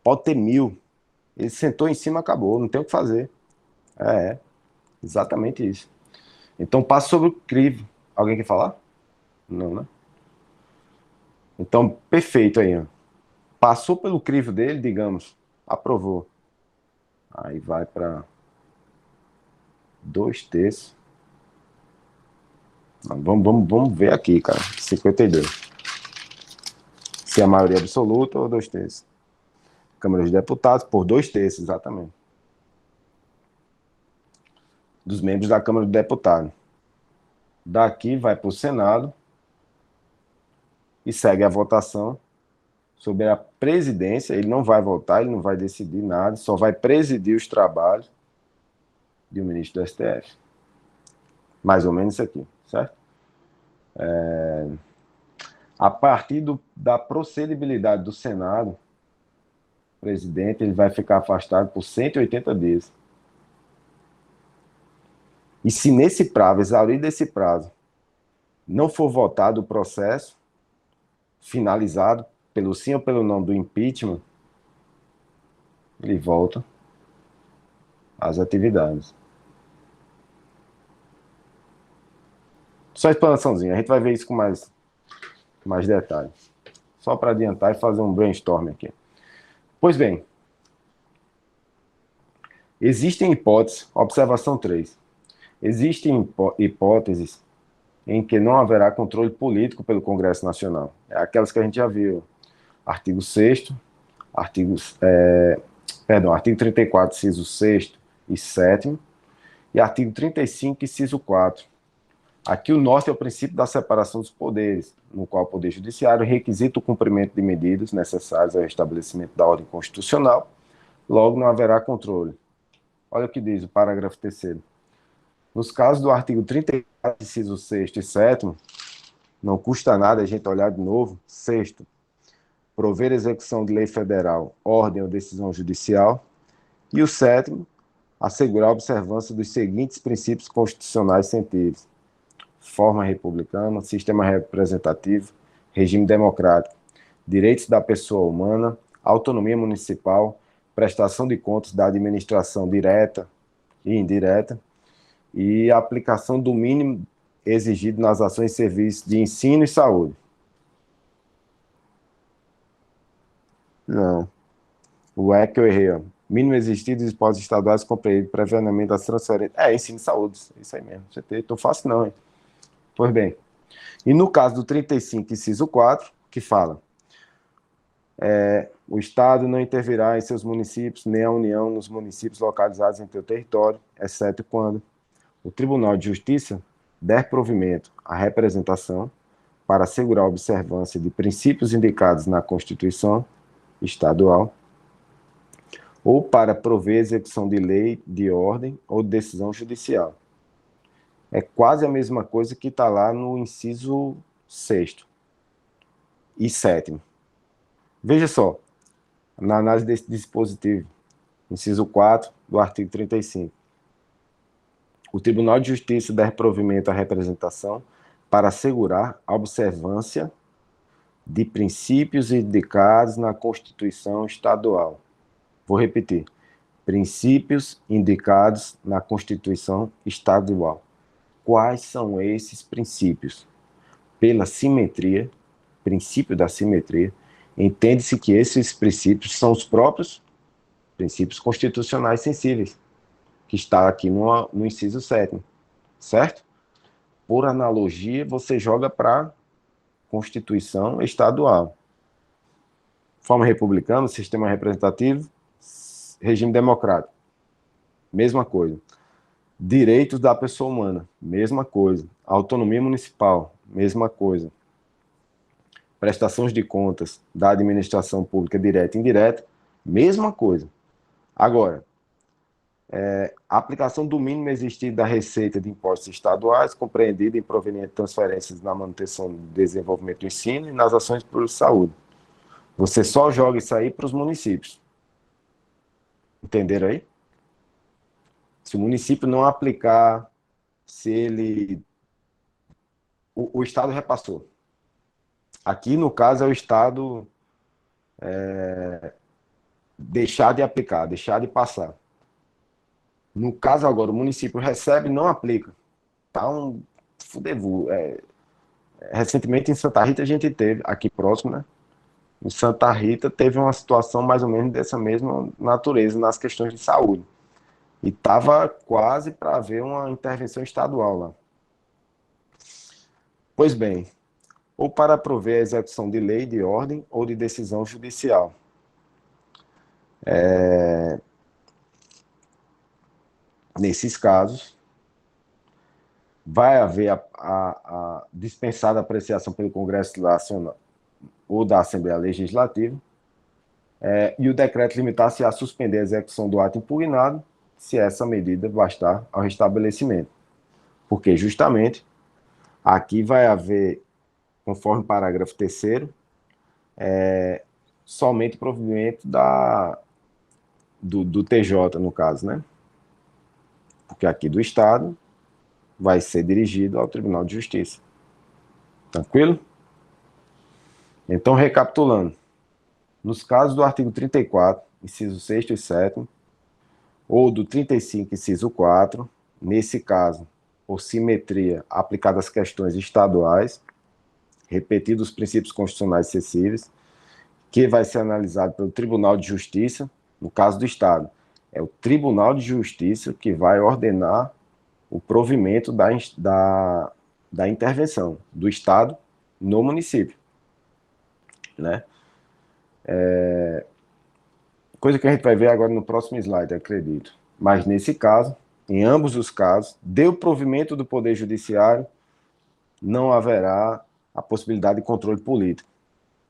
Pode ter 1.000. Ele sentou em cima, acabou, não tem o que fazer. É, exatamente isso. Então passa sobre o crivo. Alguém quer falar? Não, né? Então, perfeito aí, ó. Passou pelo crivo dele, digamos, aprovou. Aí vai para 2 terços. Não, vamos ver aqui, cara. 52. Se é a maioria absoluta ou 2 terços. Câmara dos Deputados, por 2 terços, exatamente. Dos membros da Câmara dos Deputados. Daqui vai para o Senado e segue a votação sobre a presidência. Ele não vai votar, ele não vai decidir nada, só vai presidir os trabalhos de um ministro do STF. Mais ou menos isso aqui, certo? A partir da procedibilidade do Senado, o presidente ele vai ficar afastado por 180 dias. E se nesse prazo, exaurido desse prazo, não for votado o processo, finalizado pelo sim ou pelo não do impeachment, ele volta às atividades. Só explanaçãozinha, a gente vai ver isso com mais detalhes. Só para adiantar e fazer um brainstorm aqui. Pois bem, existem hipóteses, observação 3. Existem hipóteses em que não haverá controle político pelo Congresso Nacional. É aquelas que a gente já viu. Artigo 6º, artigo 34, inciso 6º e 7º, e artigo 35, inciso 4. Aqui o norte é o princípio da separação dos poderes, no qual o Poder Judiciário requisita o cumprimento de medidas necessárias ao estabelecimento da ordem constitucional, logo não haverá controle. Olha o que diz o parágrafo 3º. Nos casos do artigo 34, inciso 6º e 7º, não custa nada a gente olhar de novo. 6º, prover execução de lei federal, ordem ou decisão judicial. E o 7º, assegurar a observância dos seguintes princípios constitucionais científicos: forma republicana, sistema representativo, regime democrático, direitos da pessoa humana, autonomia municipal, prestação de contas da administração direta e indireta, e a aplicação do mínimo exigido nas ações e serviços de ensino e saúde. Não. O é que eu errei, ó. Mínimo exigido dos impostos estaduais compreendido previamente das transferências. Ensino e saúde. Isso aí mesmo. Você tô fácil não, hein? Pois bem. E no caso do 35, inciso 4, que fala: o Estado não intervirá em seus municípios, nem a União nos municípios localizados em seu território, exceto quando o Tribunal de Justiça der provimento à representação para assegurar a observância de princípios indicados na Constituição estadual ou para prover execução de lei, de ordem ou de decisão judicial. É quase a mesma coisa que está lá no inciso 6º e 7º. Veja só, na análise desse dispositivo, inciso 4 do artigo 35. O Tribunal de Justiça der provimento à representação para assegurar a observância de princípios indicados na Constituição Estadual. Vou repetir: princípios indicados na Constituição Estadual. Quais são esses princípios? Pela simetria, princípio da simetria, entende-se que esses princípios são os próprios princípios constitucionais sensíveis, que está aqui no inciso 7º, certo? Por analogia, você joga para a Constituição Estadual. Forma republicana, sistema representativo, regime democrático. Mesma coisa. Direitos da pessoa humana, mesma coisa. Autonomia municipal, mesma coisa. Prestações de contas da administração pública direta e indireta, mesma coisa. Agora, a aplicação do mínimo existido da receita de impostos estaduais, compreendida em proveniente de transferências na manutenção do desenvolvimento do ensino e nas ações por saúde. Você só joga isso aí para os municípios. Entenderam aí? Se o município não aplicar, se ele... O Estado repassou. Aqui, no caso, é o Estado deixar de aplicar, deixar de passar. No caso agora, o município recebe e não aplica. Tá um fudevu. Recentemente em Santa Rita a gente teve, aqui próximo, né? Em Santa Rita teve uma situação mais ou menos dessa mesma natureza nas questões de saúde. E estava quase para haver uma intervenção estadual lá. Pois bem, ou para prover a execução de lei, de ordem ou de decisão judicial. Nesses casos, vai haver a dispensada apreciação pelo Congresso Nacional ou da Assembleia Legislativa, e o decreto limitar-se a suspender a execução do ato impugnado, se essa medida bastar ao restabelecimento. Porque, justamente, aqui vai haver, conforme o parágrafo 3º, somente provimento do TJ, no caso, né? Porque aqui do Estado vai ser dirigido ao Tribunal de Justiça. Tranquilo? Então, recapitulando. Nos casos do artigo 34, inciso 6º e 7º, ou do 35, inciso 4, nesse caso, por simetria aplicada às questões estaduais, repetidos os princípios constitucionais acessíveis, que vai ser analisado pelo Tribunal de Justiça, no caso do Estado. É o Tribunal de Justiça que vai ordenar o provimento da intervenção do Estado no município, né? Coisa que a gente vai ver agora no próximo slide, acredito. Mas nesse caso, em ambos os casos, deu provimento do Poder Judiciário, não haverá a possibilidade de controle político.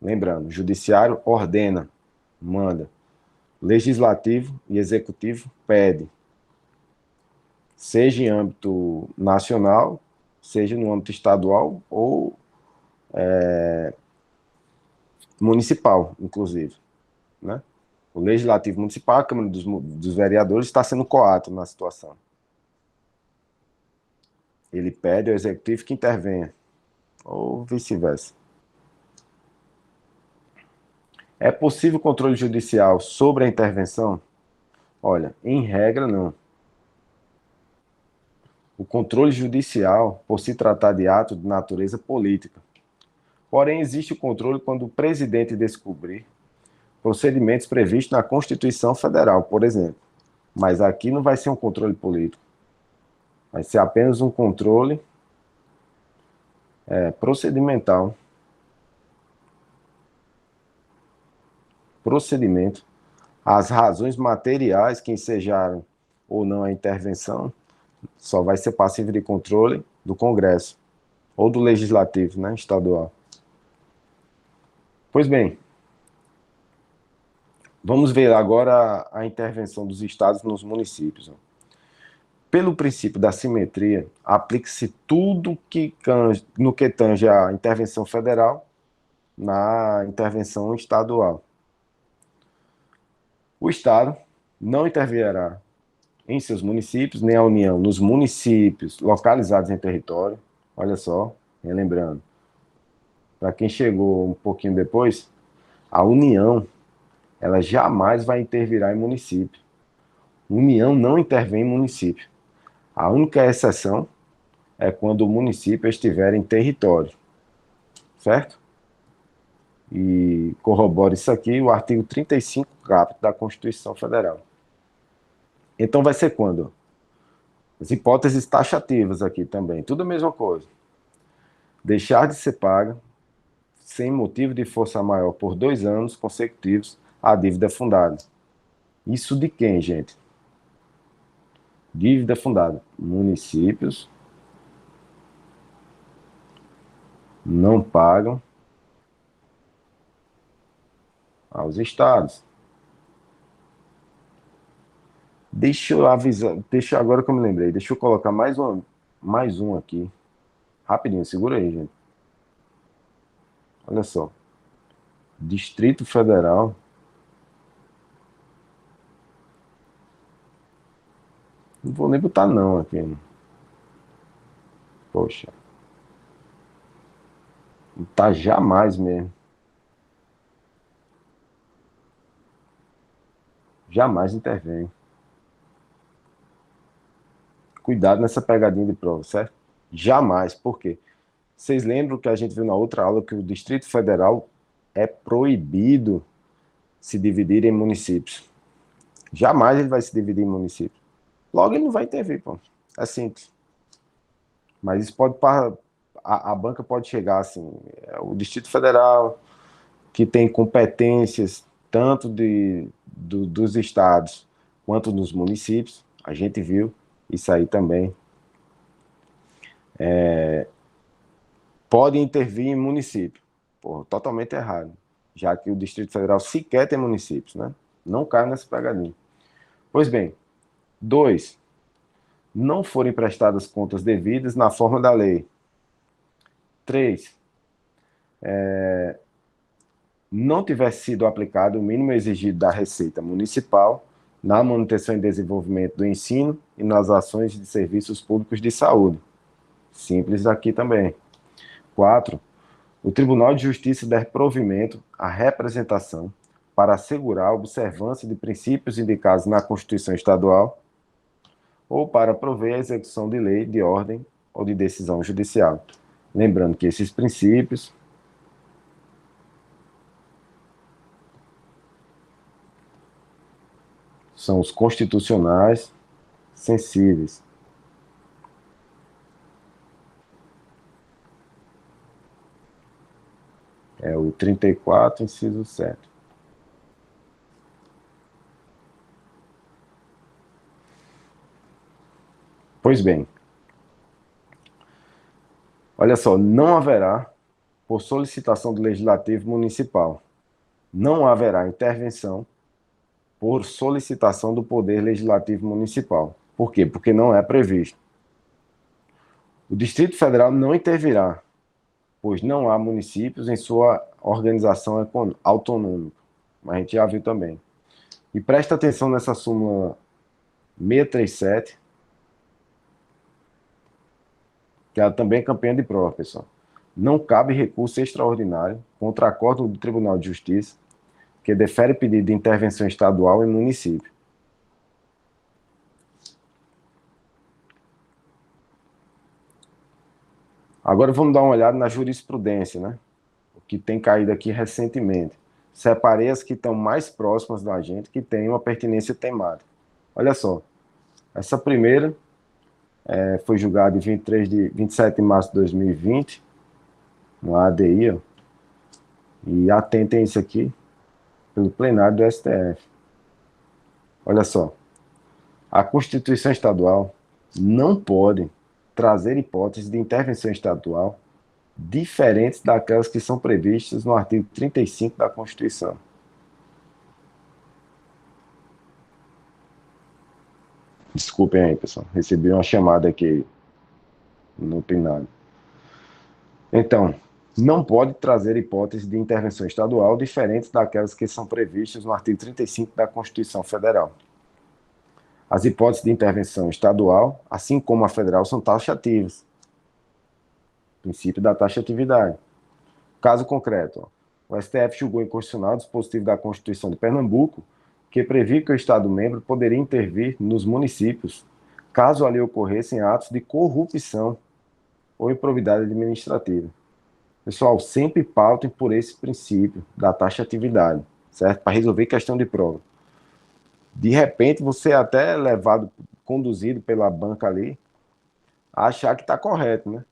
Lembrando, o Judiciário ordena, manda. Legislativo e Executivo pede. Seja em âmbito nacional, seja no âmbito estadual ou municipal, inclusive, né? O Legislativo Municipal, a Câmara dos Vereadores, está sendo coato na situação. Ele pede ao Executivo que intervenha, ou vice-versa. É possível controle judicial sobre a intervenção? Olha, em regra, não. O controle judicial, por se tratar de ato de natureza política. Porém, existe o controle quando o presidente descobrir procedimentos previstos na Constituição Federal, por exemplo. Mas aqui não vai ser um controle político. Vai ser apenas um controle procedimental. Procedimento. As razões materiais que ensejaram ou não a intervenção só vai ser passível de controle do Congresso ou do Legislativo, né, estadual. Pois bem, vamos ver agora a intervenção dos estados nos municípios. Pelo princípio da simetria, aplique-se tudo no que tange a intervenção federal na intervenção estadual. O Estado não intervirá em seus municípios, nem a União nos municípios localizados em território. Olha só, relembrando. Para quem chegou um pouquinho depois, a União, ela jamais vai intervirá em município. União não intervém em município. A única exceção é quando o município estiver em território, certo? E corrobora isso aqui o artigo 35, caput da Constituição Federal. Então vai ser quando? As hipóteses taxativas aqui também, tudo a mesma coisa. Deixar de ser paga, sem motivo de força maior, por 2 anos consecutivos, a dívida fundada. Isso de quem, gente? Dívida fundada. Municípios não pagam aos estados. Deixa eu avisar, agora que eu me lembrei, deixa eu colocar mais um aqui. Rapidinho, segura aí, gente. Olha só. Distrito Federal. Não vou nem botar não aqui. Poxa. Não tá jamais mesmo. jamais intervém. Cuidado nessa pegadinha de prova, certo? Jamais. Por quê? Vocês lembram que a gente viu na outra aula que o Distrito Federal é proibido se dividir em municípios. Jamais ele vai se dividir em municípios. Logo, ele não vai intervir, pô. É simples. Mas isso pode... A banca pode chegar assim... O Distrito Federal, que tem competências tanto dos estados quanto dos municípios, a gente viu isso aí também. Pode intervir em município. Pô, totalmente errado. Já que o Distrito Federal sequer tem municípios, né? Não cai nessa pegadinha. Pois bem, 2. Não forem prestadas contas devidas na forma da lei. 3. Não tiver sido aplicado o mínimo exigido da Receita Municipal na manutenção e desenvolvimento do ensino e nas ações de serviços públicos de saúde. Simples aqui também. 4. O Tribunal de Justiça der provimento à representação para assegurar a observância de princípios indicados na Constituição Estadual ou para prover a execução de lei, de ordem ou de decisão judicial. Lembrando que esses princípios são os constitucionais sensíveis. É o 34, inciso 7. Pois bem, olha só, não haverá, por solicitação do Legislativo Municipal, não haverá intervenção por solicitação do Poder Legislativo Municipal. Por quê? Porque não é previsto. O Distrito Federal não intervirá, pois não há municípios em sua organização autonômica. Mas a gente já viu também. E presta atenção nessa súmula 637, que ela também é campeã de prova, pessoal. Não cabe recurso extraordinário contra acórdão do Tribunal de Justiça que defere pedido de intervenção estadual em município. Agora vamos dar uma olhada na jurisprudência, né? O que tem caído aqui recentemente. Separei as que estão mais próximas da gente, que tem uma pertinência temática. Olha só, essa primeira foi julgada em 27 de março de 2020, no ADI, ó, e atentem isso aqui, pelo plenário do STF. Olha só, a Constituição Estadual não pode trazer hipóteses de intervenção estadual diferentes daquelas que são previstas no artigo 35 da Constituição. Desculpem aí, pessoal. Recebi uma chamada aqui no plenário. Então, não pode trazer hipóteses de intervenção estadual diferentes daquelas que são previstas no artigo 35 da Constituição Federal. As hipóteses de intervenção estadual, assim como a federal, são taxativas. Princípio da taxatividade. Caso concreto, ó, o STF julgou inconstitucional o dispositivo da Constituição de Pernambuco que previa que o Estado-membro poderia intervir nos municípios caso ali ocorressem atos de corrupção ou improbidade administrativa. Pessoal, sempre pautem por esse princípio da taxatividade, certo? Para resolver questão de prova. De repente, você é até levado, conduzido pela banca ali, a achar que está correto, né?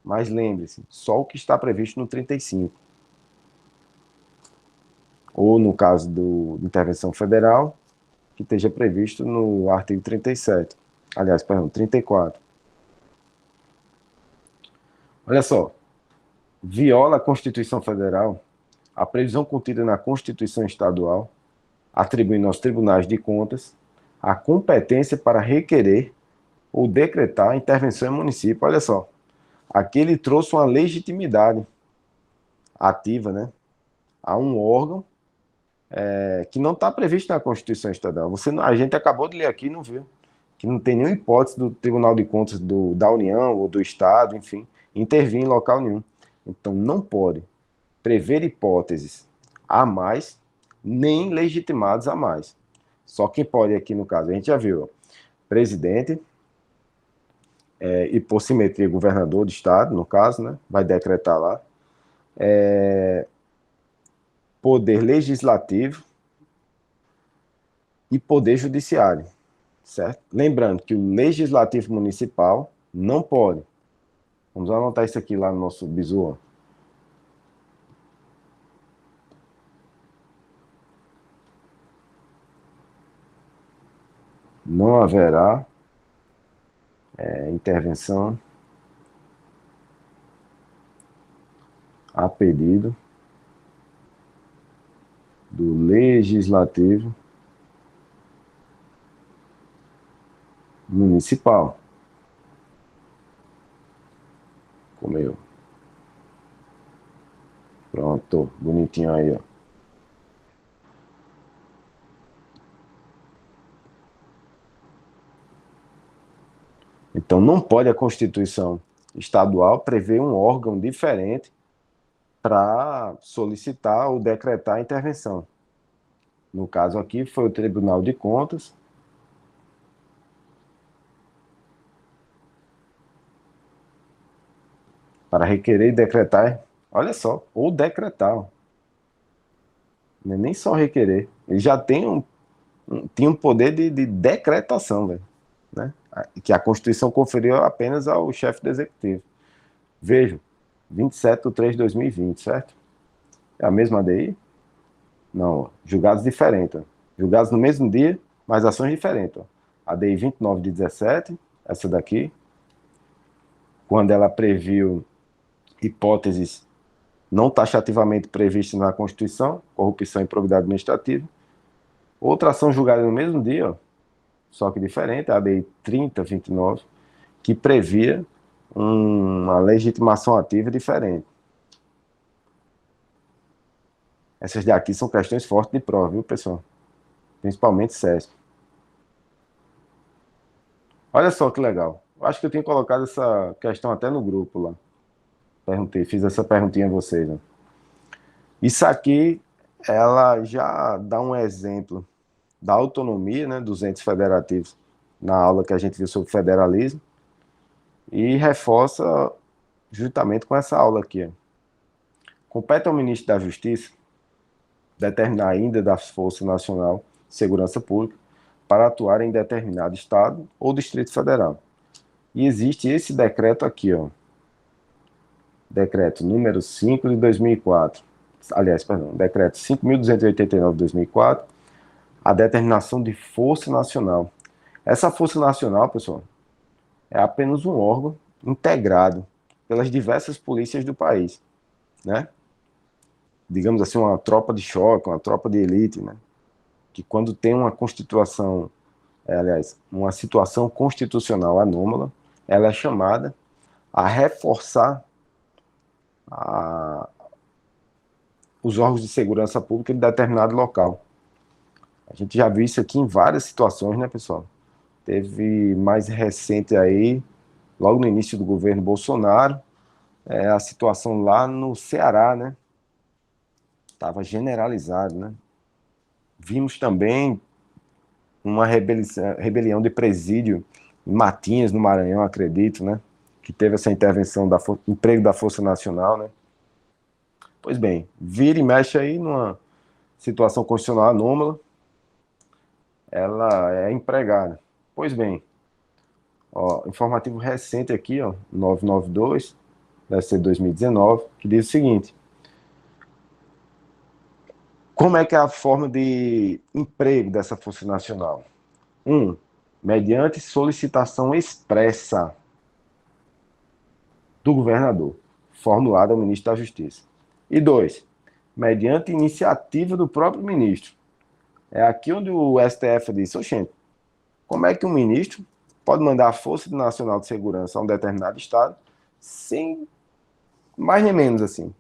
Mas lembre-se, só o que está previsto no 35. Ou no caso do intervenção federal, que esteja previsto no artigo 37. Aliás, perdão, 34. Olha só, viola a Constituição Federal a previsão contida na Constituição Estadual, atribuindo aos tribunais de contas a competência para requerer ou decretar a intervenção em município. Olha só, aqui ele trouxe uma legitimidade ativa, né, a um órgão que não está previsto na Constituição Estadual. A gente acabou de ler aqui e não viu. Que não tem nenhuma hipótese do Tribunal de Contas da União ou do Estado, enfim, intervir em local nenhum. Então, não pode prever hipóteses a mais, nem legitimados a mais. Só quem pode aqui, no caso, a gente já viu, presidente, e por simetria, governador do estado, no caso, né? Vai decretar lá. Poder legislativo e poder judiciário, certo? Lembrando que o legislativo municipal não pode. Vamos anotar isso aqui lá no nosso bizu. Não haverá intervenção a pedido do legislativo municipal. Comeu. Pronto, bonitinho aí, ó. Então, não pode a Constituição estadual prever um órgão diferente para solicitar ou decretar a intervenção. No caso aqui, foi o Tribunal de Contas, para requerer e decretar, olha só, ou decretar, não é nem só requerer, ele já tem tinha um poder de decretação, velho, né? Que a Constituição conferiu apenas ao chefe do Executivo. Veja, 27 de 3 de 2020, certo? É a mesma ADI? Não, ó, julgados diferentes. Ó. Julgados no mesmo dia, mas ações diferentes. Ó. ADI 29 de 17, essa daqui, quando ela previu hipóteses não taxativamente previstas na Constituição, corrupção e improbidade administrativa. Outra ação julgada no mesmo dia, ó, só que diferente, a ADI 3029, que previa uma legitimação ativa diferente. Essas daqui são questões fortes de prova, viu, pessoal? Principalmente CESP. Olha só que legal. Eu acho que eu tinha colocado essa questão até no grupo lá. Fiz essa perguntinha a vocês. Né? Isso aqui, ela já dá um exemplo da autonomia, né, dos entes federativos na aula que a gente viu sobre federalismo e reforça justamente com essa aula aqui. Ó. Compete ao ministro da Justiça determinar ainda da Força Nacional de Segurança Pública para atuar em determinado estado ou distrito federal. E existe esse decreto aqui, ó. Decreto número 5 de 2004. Aliás, perdão, decreto 5.289 de 2004, a determinação de Força Nacional. Essa Força Nacional, pessoal, é apenas um órgão integrado pelas diversas polícias do país, né? Digamos assim, uma tropa de choque, uma tropa de elite, né? Que quando tem uma constituição, aliás, uma situação constitucional anômala, ela é chamada a reforçar os órgãos de segurança pública de determinado local. A gente já viu isso aqui em várias situações, né, pessoal? Teve mais recente aí, logo no início do governo Bolsonaro, a situação lá no Ceará, né? Estava generalizado, né? Vimos também uma rebelião de presídio em Matinhas, no Maranhão, acredito, né? Que teve essa intervenção emprego da Força Nacional, né? Pois bem, vira e mexe aí numa situação constitucional anômala, ela é empregada. Pois bem, ó, informativo recente aqui, ó, 992, deve ser 2019, que diz o seguinte: como é que é a forma de emprego dessa Força Nacional? 1. Mediante solicitação expressa do governador, formulada ao ministro da Justiça. E 2. Mediante iniciativa do próprio ministro. É aqui onde o STF disse: oxente, como é que um ministro pode mandar a Força Nacional de Segurança a um determinado estado sem mais nem menos assim?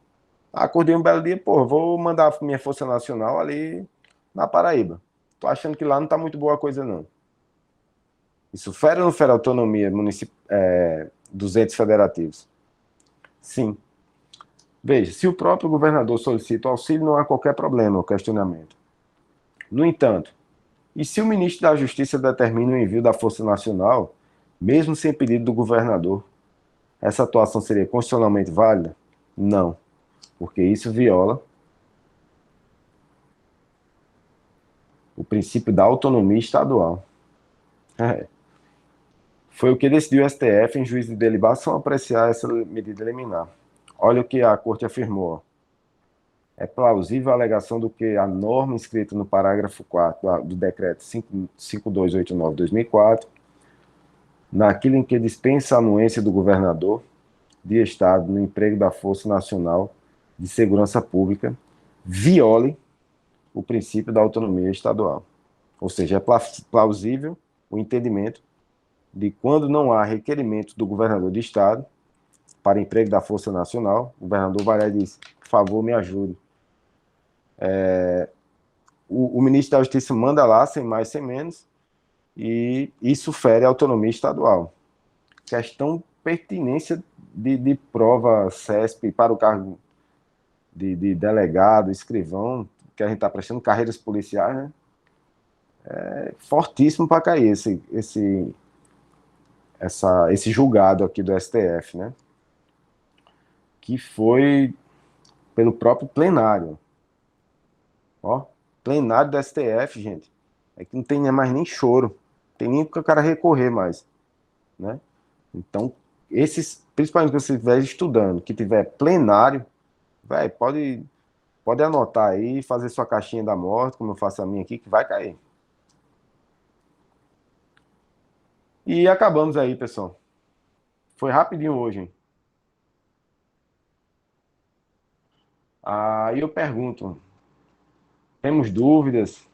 Acordei um belo dia, pô, vou mandar minha Força Nacional ali na Paraíba. Tô achando que lá não tá muito boa a coisa, não. Isso fere ou não fere a autonomia dos entes federativos? Sim. Veja, se o próprio governador solicita o auxílio, não há qualquer problema ou questionamento. No entanto, E se o ministro da Justiça determina o envio da Força Nacional, mesmo sem pedido do governador, essa atuação seria constitucionalmente válida? Não, porque isso viola o princípio da autonomia estadual. Foi o que decidiu o STF em juízo de delibação apreciar essa medida liminar. Olha o que a Corte afirmou. É plausível a alegação do que a norma inscrita no parágrafo 4 do decreto 5289/2004, naquilo em que dispensa a anuência do governador de Estado no emprego da Força Nacional de Segurança Pública, viole o princípio da autonomia estadual. Ou seja, é plausível o entendimento de quando não há requerimento do governador de Estado para emprego da Força Nacional, o governador vai lá e diz, por favor, me ajude. O ministro da Justiça manda lá, sem mais, sem menos, e isso fere a autonomia estadual. Questão pertinência de prova CESP para o cargo de delegado, escrivão, que a gente está prestando carreiras policiais, né? É fortíssimo para cair esse julgado aqui do STF, né? Que foi pelo próprio plenário. Ó, plenário do STF, gente. É que não tem mais nem choro. Não tem nem porque o cara recorrer mais, né? Então, principalmente se você estiver estudando, que tiver plenário, véio, pode anotar aí, fazer sua caixinha da morte, como eu faço a minha aqui, que vai cair. E acabamos aí, pessoal. Foi rapidinho hoje, hein? Aí eu pergunto, temos dúvidas?